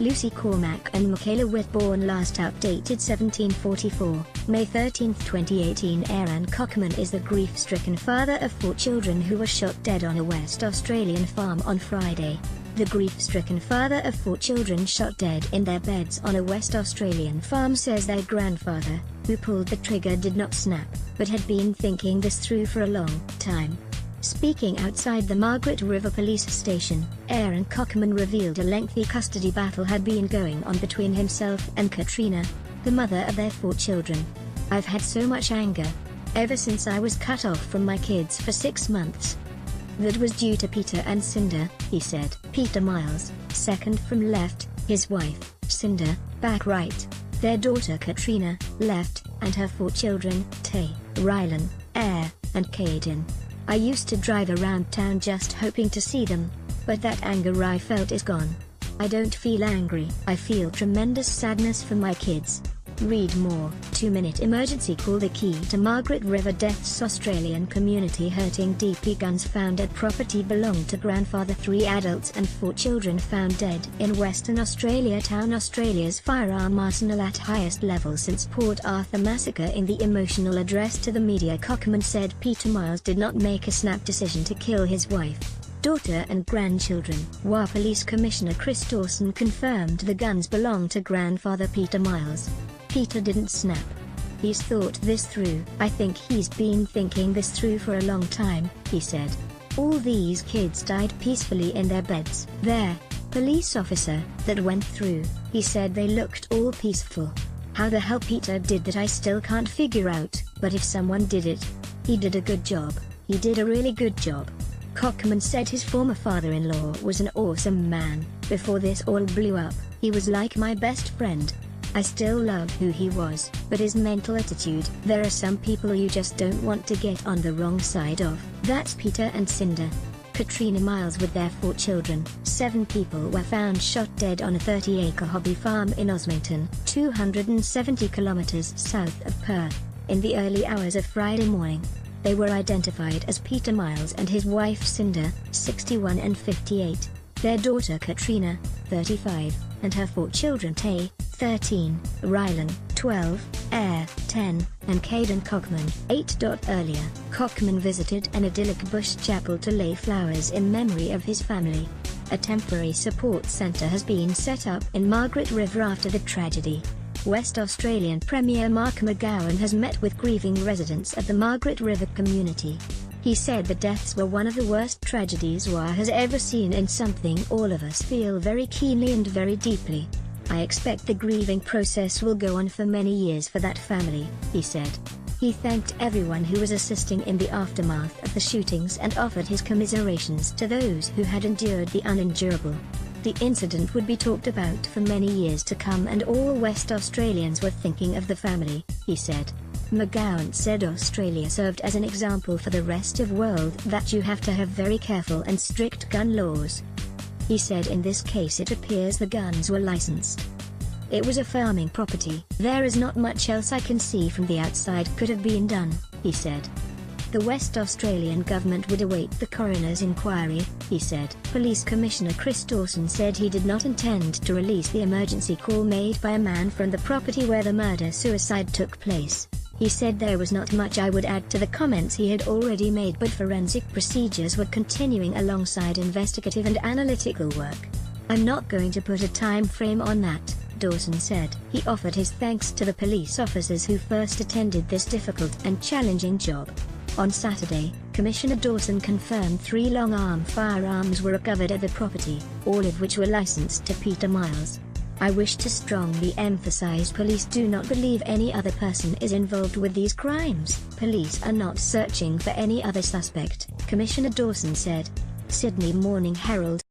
Lucy Cormack and Michaela Whitbourn last updated 1744, May 13, 2018. Aaron Cockman is the grief-stricken father of 4 children who were shot dead on a West Australian farm on Friday. The grief-stricken father of 4 children shot dead in their beds on a West Australian farm says their grandfather, who pulled the trigger, did not snap, but had been thinking this through for a long time. Speaking outside the Margaret River police station, Aaron Cockman revealed a lengthy custody battle had been going on between himself and Katrina, the mother of their 4 children. "I've had so much anger ever since I was cut off from my kids for 6 months. That was due to Peter and Cinder," he said. Peter Miles, second from left, his wife, Cinder, back right, their daughter Katrina, left, and her 4 children, Tay, Rylan, Air, and Caden. "I used to drive around town just hoping to see them, but that anger I felt is gone. I don't feel angry. I feel tremendous sadness for my kids." Read more. 2-minute emergency call. The key to Margaret River deaths. Australian community hurting deeply. Guns found at property belonged to grandfather. 3 adults and 4 children found dead in Western Australia town. Australia's firearm arsenal at highest level since Port Arthur massacre. In the emotional address to the media, Cockman said Peter Miles did not make a snap decision to kill his wife, daughter and grandchildren. WA Police Commissioner Chris Dawson confirmed the guns belonged to grandfather Peter Miles. "Peter didn't snap. He's thought this through. I think he's been thinking this through for a long time," he said. "All these kids died peacefully in their beds." There, police officer, that went through, he said they looked all peaceful. "How the hell Peter did that I still can't figure out, but if someone did it, he did a good job. He did a really good job." Cockman said his former father-in-law was an awesome man. "Before this all blew up, he was like my best friend. I still love who he was, but his mental attitude, there are some people you just don't want to get on the wrong side of." That's Peter and Cinder. Katrina Miles with their 4 children. 7 people were found shot dead on a 30-acre hobby farm in Osmington, 270 kilometers south of Perth, in the early hours of Friday morning. They were identified as Peter Miles and his wife Cinder, 61 and 58, their daughter Katrina, 35, and her 4 children Tay, 13, Rylan, 12, Air, 10, and Caden Cockman, 8. Earlier, Cockman visited an idyllic bush chapel to lay flowers in memory of his family. A temporary support centre has been set up in Margaret River after the tragedy. West Australian Premier Mark McGowan has met with grieving residents of the Margaret River community. He said the deaths were one of the worst tragedies WA has ever seen and something all of us feel very keenly and very deeply. "I expect the grieving process will go on for many years for that family," he said. He thanked everyone who was assisting in the aftermath of the shootings and offered his commiserations to those who had endured the unendurable. The incident would be talked about for many years to come and all West Australians were thinking of the family, he said. McGowan said Australia served as an example for the rest of the world that you have to have very careful and strict gun laws. He said in this case it appears the guns were licensed. "It was a farming property. There is not much else I can see from the outside could have been done," he said. The West Australian government would await the coroner's inquiry, he said. Police Commissioner Chris Dawson said he did not intend to release the emergency call made by a man from the property where the murder-suicide took place. He said there was not much I would add to the comments he had already made, but forensic procedures were continuing alongside investigative and analytical work. "I'm not going to put a time frame on that," Dawson said. He offered his thanks to the police officers who first attended this difficult and challenging job. On Saturday, Commissioner Dawson confirmed 3 long-arm firearms were recovered at the property, all of which were licensed to Peter Miles. "I wish to strongly emphasize police do not believe any other person is involved with these crimes. Police are not searching for any other suspect," Commissioner Dawson said. Sydney Morning Herald.